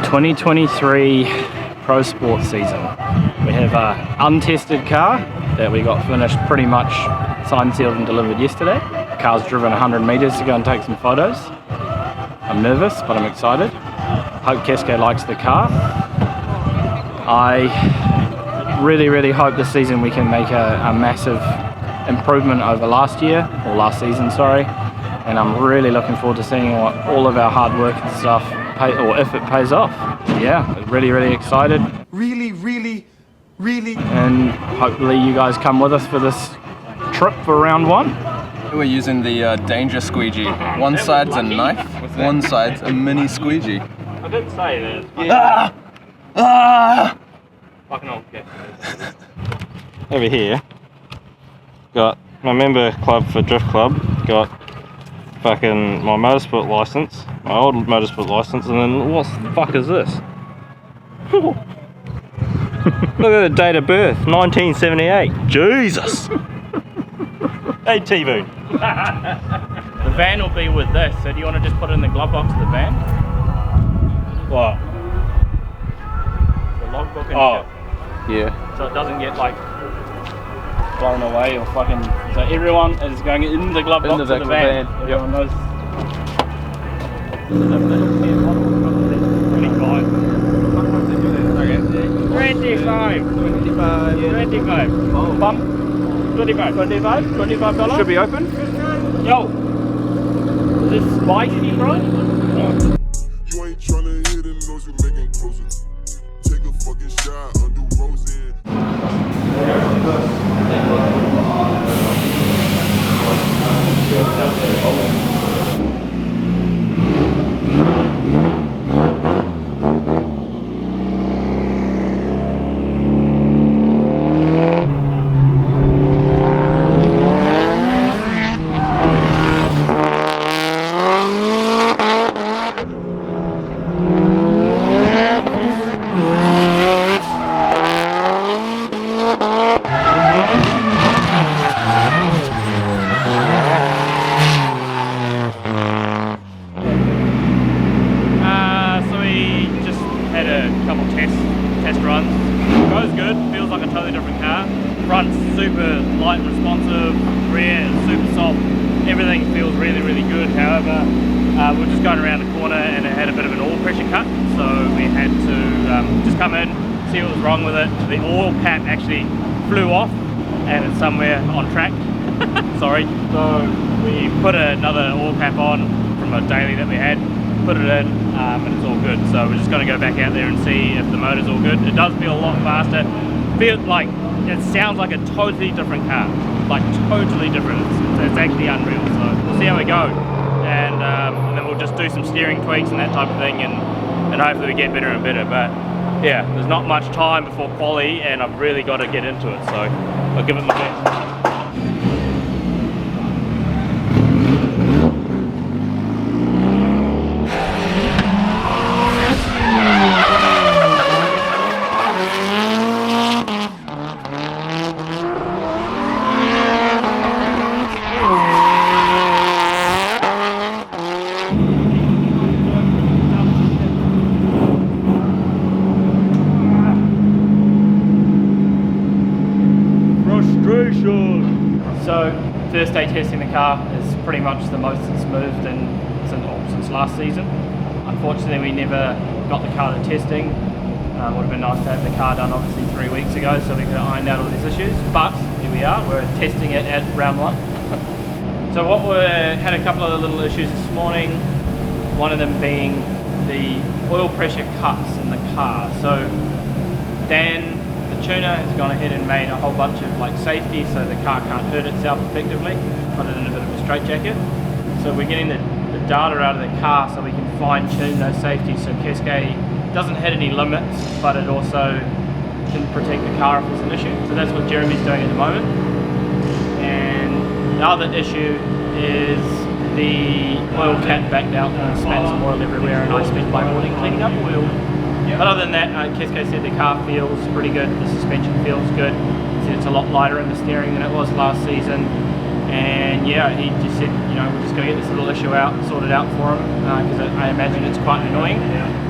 2023 Pro Sport season. We have an untested car that we got finished pretty much signed, sealed and delivered yesterday. The car's driven 100 meters to go and take some photos. I'm nervous, but I'm excited. Hope Keisuke likes the car. I really hope this season we can make a massive improvement over last year, or last season, sorry. And I'm really looking forward to seeing what all of our hard work and stuff or if it pays off. Yeah, really excited. Really. And hopefully you guys come with us for this trip for round one. We're using the danger squeegee. One side's a knife, one side's a mini squeegee. I did say that. Yeah. Fucking old cat. Over here, got my member club for Drift Club, got fucking my motorsport license, my old motorsport license, and then what the fuck is this? Look at the date of birth, 1978. Jesus! Hey T-Boon. The van will be with this, so do you want to just put it in the glove box of the van? What? The logbook and oh. shit. Yeah. So it doesn't get like blown away or fucking. So everyone is going in the glove box of the van. Everyone knows. 25. Bump. $25. Should be open. Yo. Is this spicy, bro? You ain't tryna hit him, knows you making closer. Take a fucking shot, undo rose in. Test runs. Goes good, feels like a totally different car. Front's super light and responsive, rear is super soft. Everything feels really good. However, we're just going around the corner and it had a bit of an oil pressure cut, so we had to just come in, see what was wrong with it. The oil cap actually flew off and it's somewhere on track. Sorry. So we put another oil cap on from a daily that we had, put it in, and it's all good. So we're just going to go back out there and see if the motor's all good. It does feel a lot faster. Feels like, it sounds like a totally different car. Like totally different. It's actually unreal. So we'll see how we go. And then we'll just do some steering tweaks and that type of thing, and hopefully we get better and better. But yeah, there's not much time before quali and I've really got to get into it. So I'll give it my best. So first day testing the car is pretty much the most it's moved since last season. Unfortunately we never got the car to testing. Would have been nice to have the car done obviously 3 weeks ago so we could have ironed out all these issues, but here we are, we're testing it at round one. So had a couple of little issues this morning, one of them being the oil pressure cuts in the car. So Dan, the tuner, has gone ahead and made a whole bunch of like safety so the car can't hurt itself effectively, put it in a bit of a straitjacket. So we're getting the data out of the car so we can fine tune those safeties so Keisuke doesn't hit any limits, but it also can protect the car if there's an issue. So that's what Jeremy's doing at the moment. And the other issue is the oil cap backed out and spat some oil everywhere, and I spent my morning cleaning up oil. But other than that, Keisuke said the car feels pretty good, the suspension feels good. He said it's a lot lighter in the steering than it was last season. And yeah, he just said, you know, we're just going to get this little issue sorted out for him, because I imagine it's quite annoying.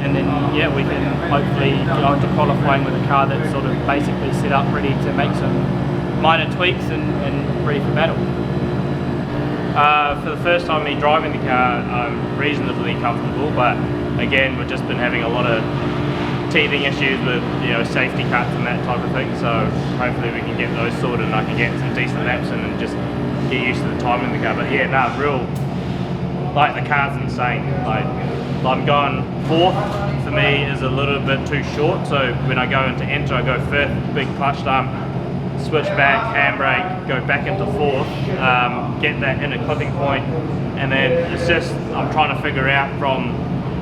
And then yeah, we can hopefully go into qualifying with a car that's sort of basically set up ready to make some minor tweaks and ready for battle. For the first time me driving the car, I'm reasonably comfortable, but again, we've just been having a lot of teething issues with, you know, safety cuts and that type of thing, so hopefully we can get those sorted and I can get some decent laps in and just get used to the timing of the car. But yeah, no, real, like, the car's insane. Like, I'm going fourth, for me is a little bit too short, so when I go into enter, I go fifth, big clutch dump, switch back, handbrake, go back into fourth, get that inner clipping point, and then it's just, I'm trying to figure out from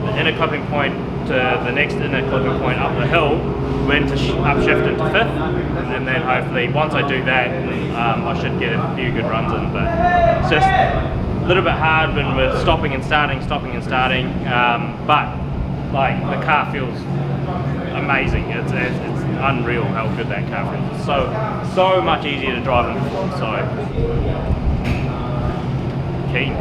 the inner clipping point to the next inner clipping point up the hill, when to upshift into fifth, and then hopefully once I do that, I should get a few good runs in. But it's just a little bit hard when we're stopping and starting, but like, the car feels amazing. It's unreal how good that car feels. It's so much easier to drive than before, so keen.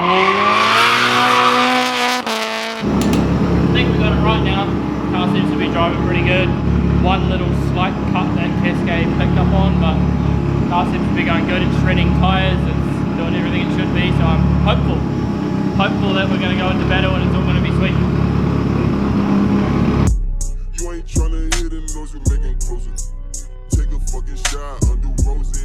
I think we got it right now. Car seems to be driving pretty good. One little slight cut that Keisuke picked up on, but car seems to be going good. It's shredding tyres, it's doing everything it should be, so I'm hopeful that we're going to go into battle and it's all going to be sweet. You ain't tryna hit it, knows you making closer. Take a fucking shot, undo rose in.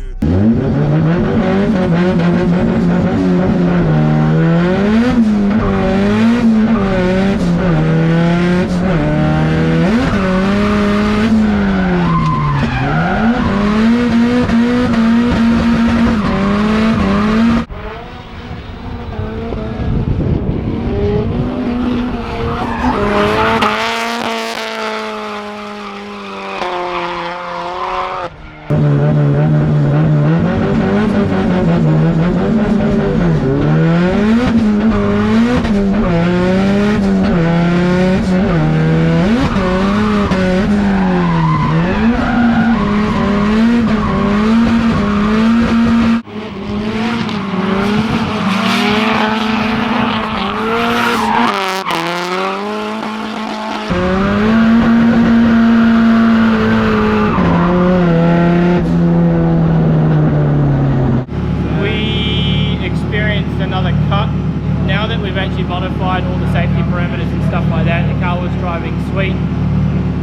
Modified all the safety parameters and stuff like that. The car was driving sweet,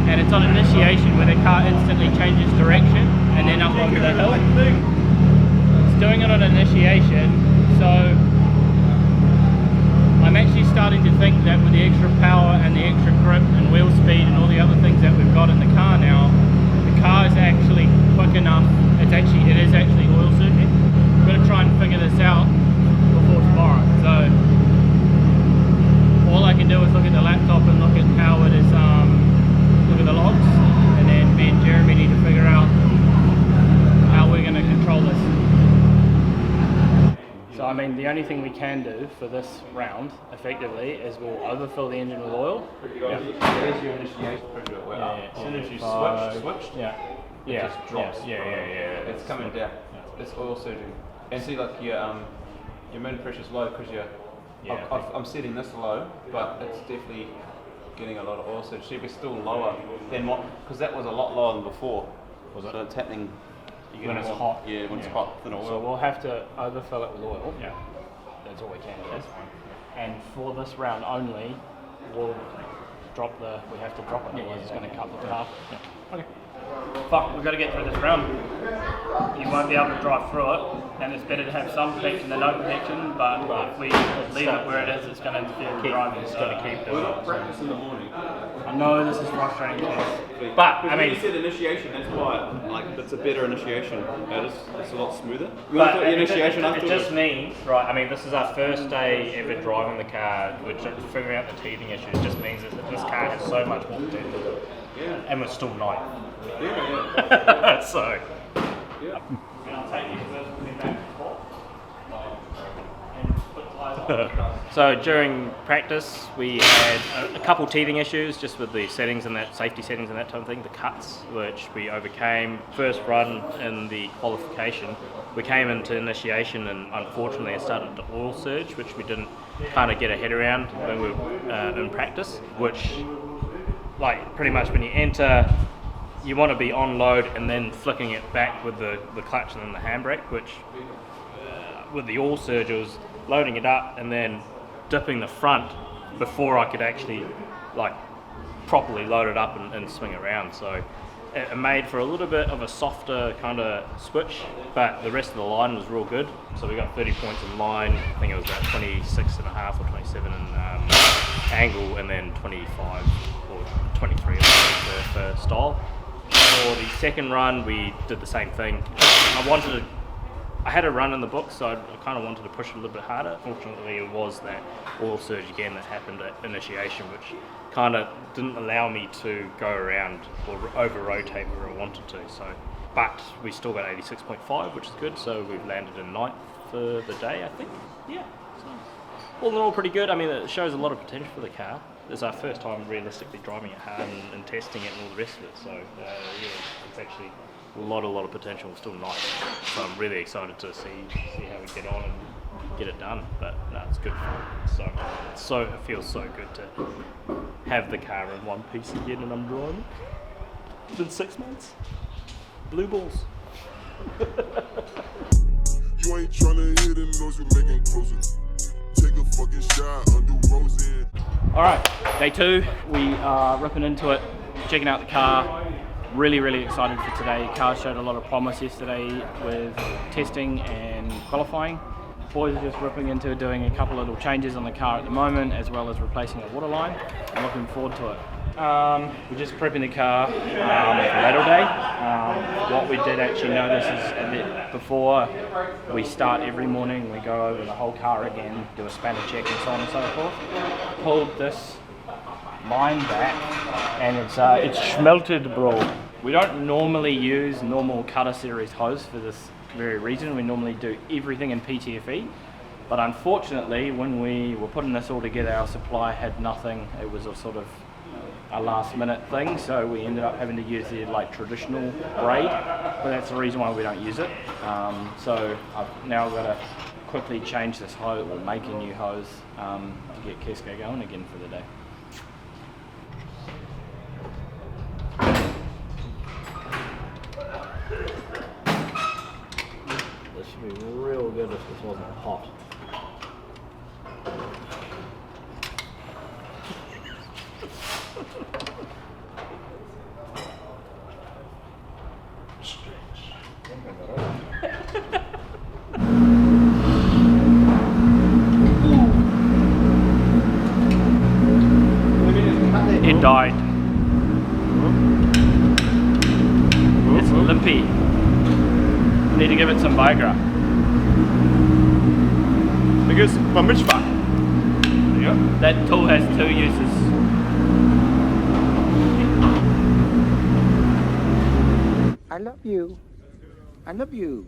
and it's on initiation where the car instantly changes direction and then up onto the hill. It's doing it on initiation, so I'm actually starting to think that with the extra power and the extra grip and wheel speed and all the other things that we've got in the car now, the car is actually quick enough. It is actually oil surfing. I'm going to try and figure this out before tomorrow. So all I can do is look at the laptop and look at how it is, look at the logs, and then me and Jeremy need to figure out how we're going to control this. So I mean, the only thing we can do for this round, effectively, is we'll overfill the engine with oil. Yeah. There's your initiation pressure. As soon as you switch, it just drops. Yeah. It's coming down. It's oil surging. And see, like your main pressure's low because you're. I'm setting this low, but it's definitely getting a lot of oil surge. Should be still lower than what, because that was a lot lower than before. Was it? So it's happening when it's hot. Yeah, when it's hot, than oil. So we'll have to overfill it with oil. Yeah, that's all we can do. That's fine. And for this round only, we'll we have to drop it, otherwise it's going to cut the half. Yeah. Okay. Fuck, we've got to get through this round. You won't be able to drive through it, and it's better to have some protection than no protection, but if we leave it where it is, it's going to interfere with driving. It's going to keep doing it. Practice in the morning. I know this is frustrating, but I mean, you said initiation, that's why, like, it's a better initiation. It's a lot smoother. But it just means, right, I mean, this is our first day ever driving the car, we're just figuring out the teething issues. It just means that this car has so much more potential. Yeah. And we're still night. Yeah. So. Yeah. And I'll take you first with me back to the and put the tyres on. So during practice we had a couple teething issues just with the settings and that safety settings and that type of thing, the cuts, which we overcame. First run in the qualification, we came into initiation and unfortunately it started to oil surge, which we didn't kind of get a head around when we were in practice, which like pretty much when you enter you want to be on load and then flicking it back with the clutch and then the handbrake, which with the oil surge it was loading it up and then dipping the front before I could actually like properly load it up and swing around. So it made for a little bit of a softer kind of switch, but the rest of the line was real good. So we got 30 points in line. I think it was about 26.5 or 27 in angle, and then 25 or 23 for style. For the second run, we did the same thing. I had a run in the book, so I kind of wanted to push it a little bit harder. Fortunately, it was that oil surge again that happened at initiation, which kind of didn't allow me to go around or over-rotate where I wanted to. So, but we still got 86.5, which is good, so we've landed in 9th for the day, I think. Yeah, so all in all pretty good. I mean, it shows a lot of potential for the car. It's our first time realistically driving it hard and testing it and all the rest of it, so yeah, it's actually a lot of potential, still nice. So I'm really excited to see how we get on and get it done. But no, it's good. So it feels so good to have the car in one piece again, and I'm driving. It's been 6 months. Blue balls. You ain't tryna hit him, knows you making closer. Take a fucking shot, undo rose in. All right, day 2. We are ripping into it, checking out the car. Really excited for today. Car showed a lot of promise yesterday with testing and qualifying. Boys are just ripping into doing a couple little changes on the car at the moment, as well as replacing a water line. I'm looking forward to it. We're just prepping the car for ladle day. What we did actually notice is a bit before we start every morning, we go over the whole car again, do a spanner check and so on and so forth. Pulled this line back and it's schmelted, bro. We don't normally use normal cutter series hose for this very reason. We normally do everything in PTFE, but unfortunately when we were putting this all together, our supply had nothing. It was a sort of a last minute thing, so we ended up having to use the like traditional braid, but that's the reason why we don't use it. So I've now got to quickly change this hose or make a new hose to get Keisuke going again for the day. This should be real good if this wasn't hot. It died. It's limpy. Need to give it some Viagra. Because my mitzvah. Yep. That tool has 2 uses. I love you. I love you.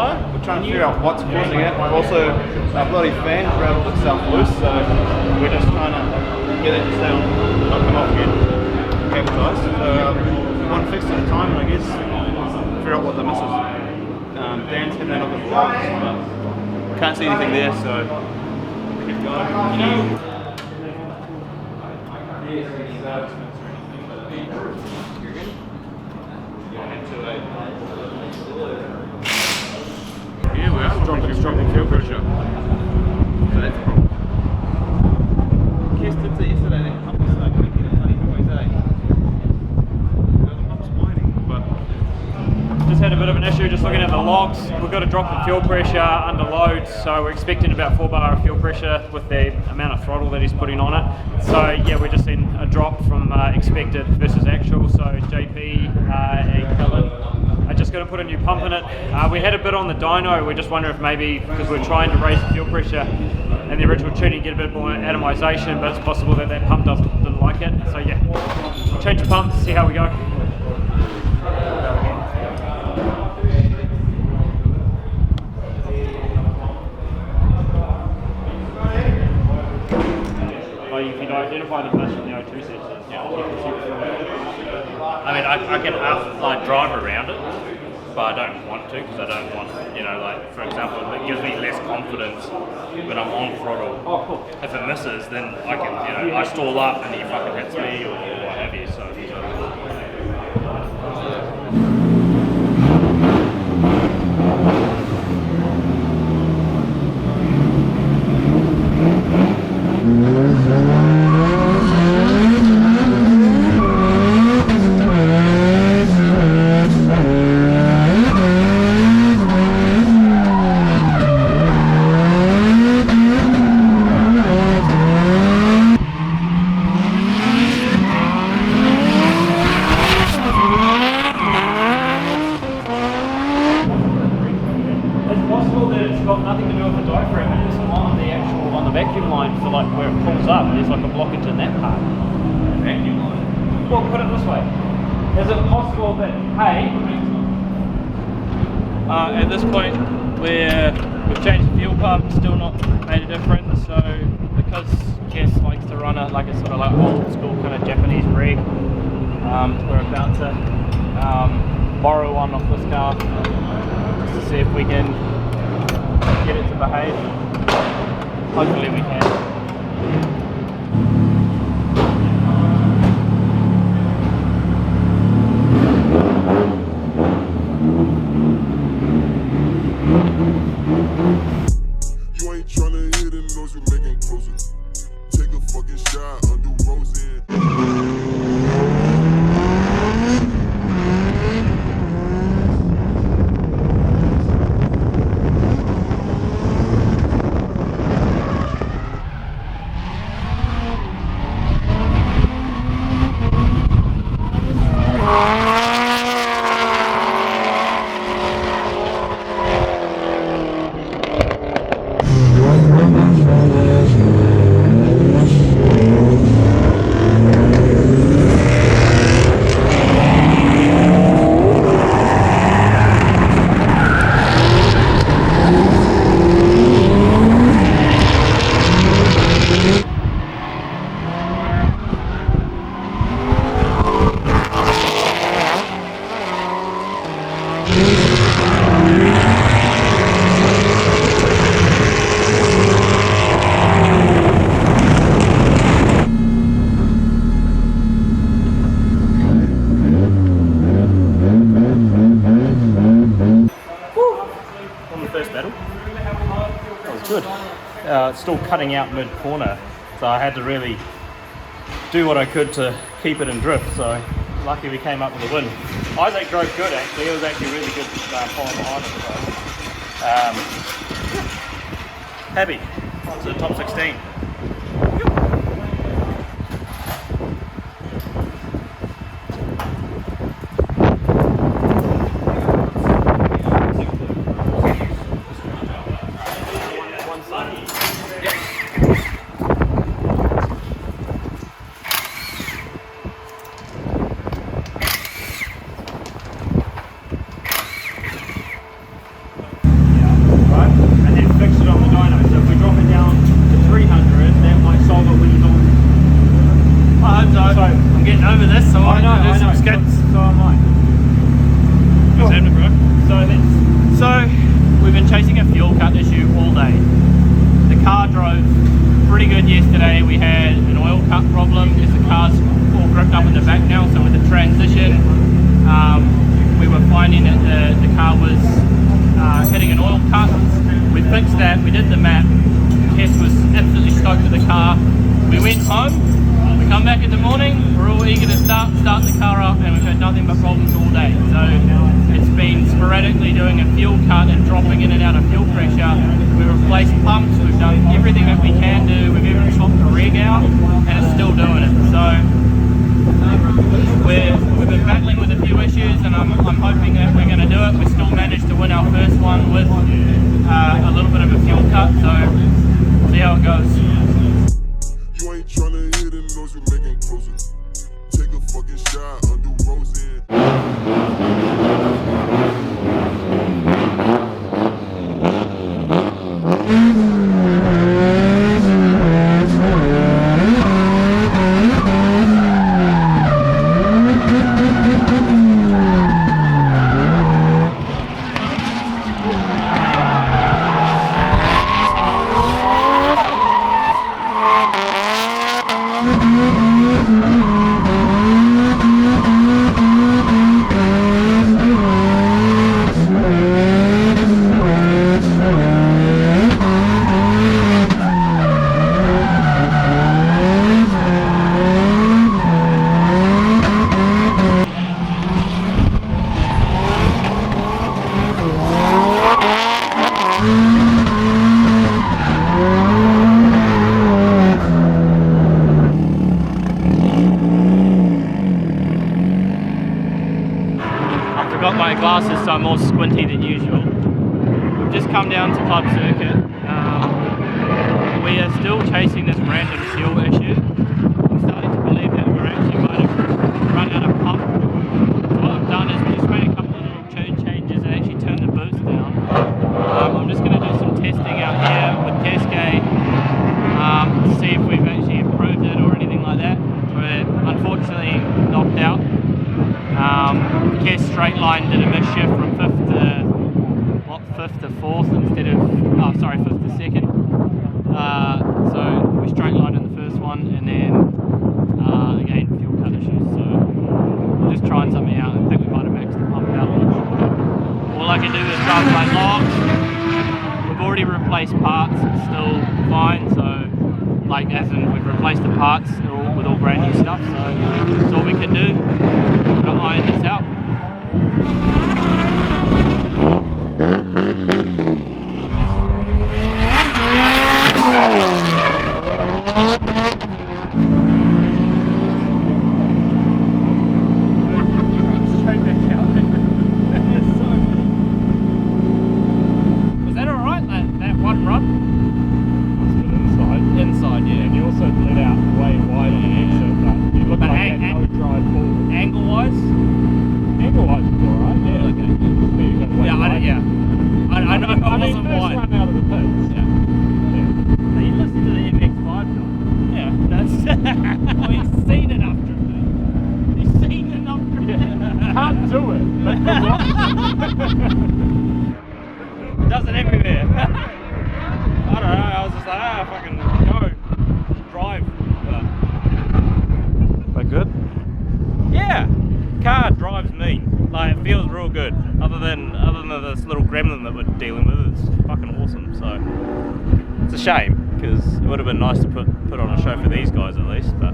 power. We're trying to figure out what's causing it. Also, our bloody fan rattled itself loose, so we're just trying to get it to stay on, not come off again. Cable ties. So one fix at a time, I guess. Figure out what the miss is. Dan's having a look at the logs, but can't see anything there, so keep going. Yeah, we are dropping fuel pressure. So that's a problem. Kes did say yesterday that pump is like making a funny noise, eh? The pump's whining, but Just had a bit of an issue just looking at the logs. We've got a drop in fuel pressure under load, so we're expecting about 4 bar of fuel pressure with the amount of throttle that he's putting on it. So yeah, we're just seeing a drop from expected versus actual. So JP and Allan are just going to put a new pump in it. We had a bit on the dyno. We're just wondering if maybe because we're trying to raise the fuel pressure and the original tuning, get a bit more atomization, but it's possible that that pump didn't like it. So yeah, change the pump, see how we go. If you identify the place from the O2 sensor, yeah, you can see what's going on. I mean, I can like drive around it, but I don't want to because I don't want, you know, like for example, it gives me less confidence when I'm on throttle. Oh, cool. If it misses, then I can, you know, I stall up and he fucking hits me or what have you. So. Vacuum line for like where it pulls up, there's like a blockage in that part. Vacuum line? Well, put it this way. Is it possible that, hey, at this point we've changed the fuel pump, still not made a difference, so because Kes likes to run it like a sort of like old school kind of Japanese rig, we're about to borrow one off this car just to see if we can get it to behave. Hopefully we can. You ain't tryna hit and knows you making closer. Take a fucking shot, undo rose in. Still cutting out mid-corner, so I had to really do what I could to keep it in drift, so lucky we came up with a win. Isaac drove good actually, it was actually really good following behind us, so happy, on to the top 16. car drove pretty good yesterday. We had an oil cut problem because the car's all gripped up in the back now, so with the transition we were finding that the car was hitting an oil cut. We fixed that, we did the map. Kess was absolutely stoked with the car. We went home, we come back in the morning, we're all eager to start the car up, and we've had nothing but problems all day. So it's been sporadically doing a fuel cut and dropping in and out of fuel pressure. We've replaced pumps, we've done everything that we can do, we've even swapped the rig out, and it's still doing it. So we've been battling with a few issues, and I'm hoping that we're going to do it. We still managed to win our first one with a little bit of a fuel cut, so see how it goes. You ain't tryna hit and knows you making closer. Take a fucking shot, undo rose in. Glasses, so I'm more squinty than usual. We've just come down to Club Circuit. We are still chasing this random seal issue. I'm starting to believe that we're actually might have run out of pump. What I've done is we just made a couple of little tune changes and actually turned the boost down. I'm just going to do some testing out here with Keisuke to see if we've actually improved it or anything like that. We're unfortunately knocked out. Kess straight line did a misshift from 5th to 4th instead of, 5th to 2nd. So we straight lined in the first one, and then again fuel cut issues. So we're just trying something out. I think we might have maxed the pump out. All I can do is run my logs. We've already replaced parts, it's still fine. So like as in we've replaced the parts with all brand new stuff. So that's all we can do. We're gonna iron this out. Was that alright, that one run? Inside, yeah. And you also let out way wide on the exit, but you look like that no drive forward. Angle-wise? Angle-wise is alright, yeah. Okay. I know I wasn't wide. Run out of the pits. Yeah. So you listen to the MX-5 shot? Yeah. That's well, he's seen enough drifting. He's seen enough drifting. Can't do it. It does it everywhere. I don't know, I was just like, fucking go, drive. That good? Yeah, car drives mean. Like it feels real good. Other than this little gremlin that we're dealing with, it's fucking awesome. So it's a shame because it would have been nice to put on a show for these guys at least. But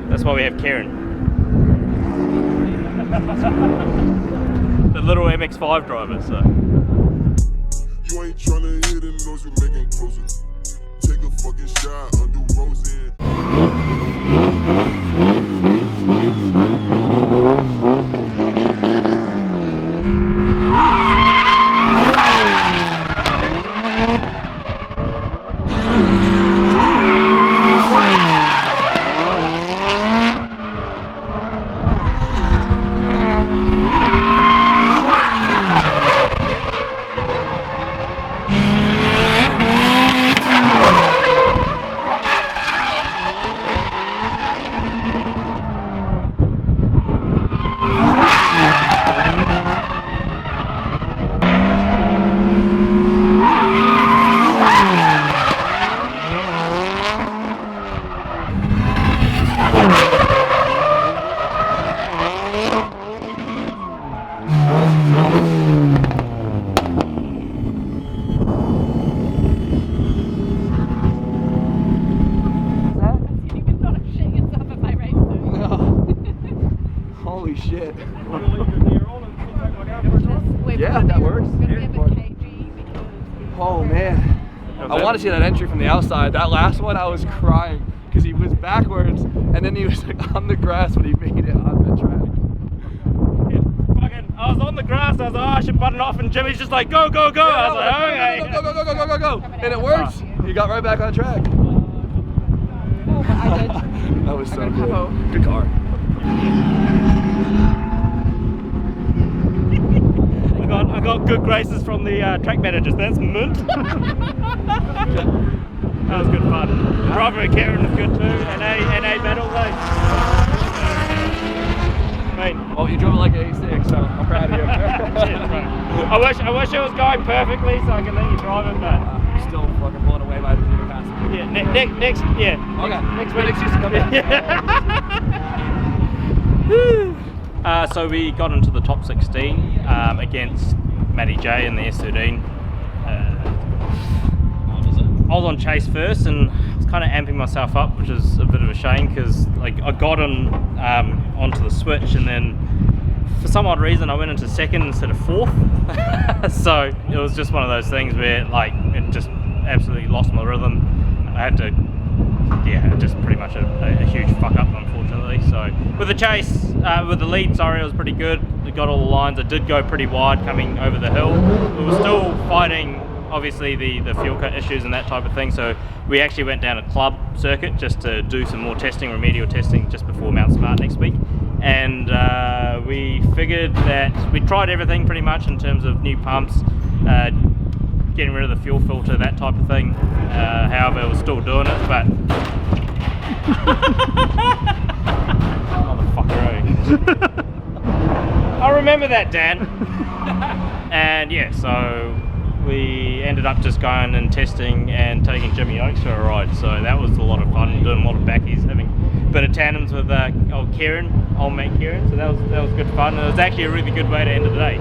that's why we have Karen, the little MX-5 driver. So. You ain't tryna hit and knows you making closer. Take a fucking shot, undo rose in. that works. Oh man. I want to see that entry from the outside. That last one, I was crying because he was backwards and then he was like on the grass when he made it on the track. I was on the grass, I was like, oh, I should button off, and Jimmy's just like, go, go, go. Yeah, I was like, okay. Go. And it worked. He got right back on track. Oh, I did. That was so good. Good car. I got good graces from the track managers. That's mint. That was good fun. Driver Karen was good too. NA battles, eh? Oh, you drove it like an 86, so I'm proud of you. Cheers, bro. I wish it was going perfectly so I could let you drive it, but I'm still fucking blown away by the new capacity. yeah, next, yeah. Okay. Next Good week. excuse to come back. So we got into the top 16 against Matty J in the S13. I was on chase first and I was kind of amping myself up, which is a bit of a shame because like I got on onto the switch and then for some odd reason I went into second instead of fourth. So it was just one of those things where like it just absolutely lost my rhythm. I had to, yeah, just pretty much a huge fuck up unfortunately. So with the chase, with the lead, sorry, it was pretty good. It got all the lines. It did go pretty wide coming over the hill. We were still fighting obviously the fuel cut issues and that type of thing, so we actually went down a club circuit just to do some more testing, remedial testing, just before Mount Smart next week. And we figured that we tried everything pretty much in terms of new pumps, getting rid of the fuel filter, that type of thing. However, it was still doing it, but motherfucker, eh? I remember that, Dan. And yeah, so we ended up just going and testing and taking Jimmy Oakes for a ride, so that was a lot of fun, doing a lot of backies, having a bit of tandems with old mate Kieran, so that was good fun, and it was actually a really good way to end the day.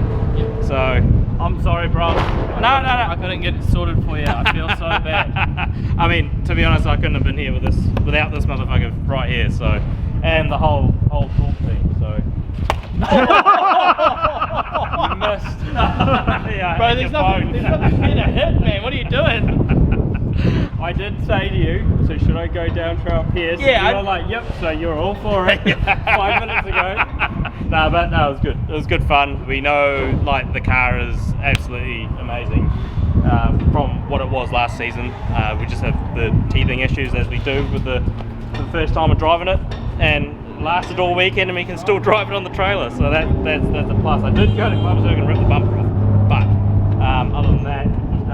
So I'm sorry, bro. No. I couldn't get it sorted for you. I feel so bad. I mean, to be honest, I couldn't have been here without this motherfucker right here, so, and the whole talk team, so. You missed. Yeah, bro, there's nothing here to hit, man. What are you doing? I did say to you, so should I go down trail here? So yeah, you were like, yep, so you're all for it 5 minutes ago. No, but no, it was good. It was good fun. We know, like, the car is absolutely amazing from what it was last season. We just have the teething issues as we do with the first time of driving it, and lasted all weekend, and we can still drive it on the trailer, so that's a plus. I did go to club circuit and rip the bumper off, but other than that,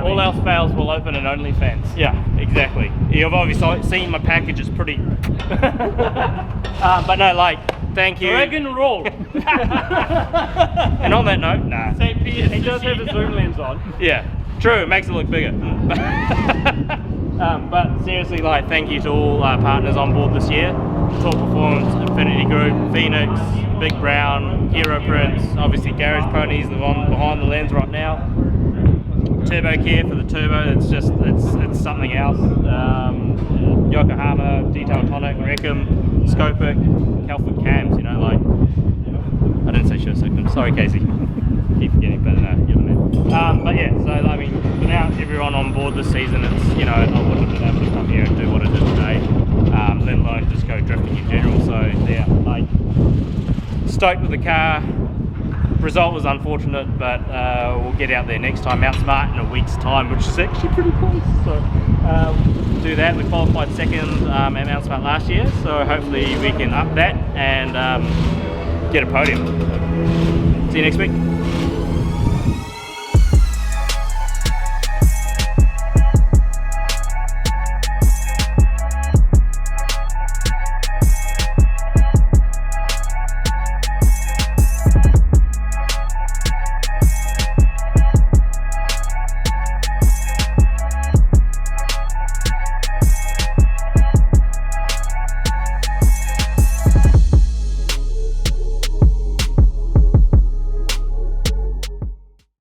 all else fails, we'll open an OnlyFans. Yeah, exactly. You've obviously seen my package is pretty but no, like, thank you. Dragon roll. And on that note, nah. St. Peter's. He does have his zoom lens on. Yeah, true, it makes it look bigger. But seriously, like, thank you to all our partners on board this year. Top Performance, Infinity Group, Phoenix, Big Brown, Hero Prints, obviously Garage Ponies, the one behind the lens right now. Turbo Care for the turbo, it's something else. Yokohama, Detail Tonic, Reckham, Scopic, Calford Cams, you know, like, I didn't say show segment, sorry Casey. Keep forgetting, but no, you're the man. But yeah, so I mean, without everyone on board this season, it's, you know, I wouldn't have been able to come here and do what I did today, let alone just go drifting in general. So yeah, like, stoked with the car. Result was unfortunate, but we'll get out there next time, Mount Smart, in a week's time, which is actually pretty close. So do that. We qualified second at Mount Smart last year, so hopefully we can up that and get a podium. See you next week.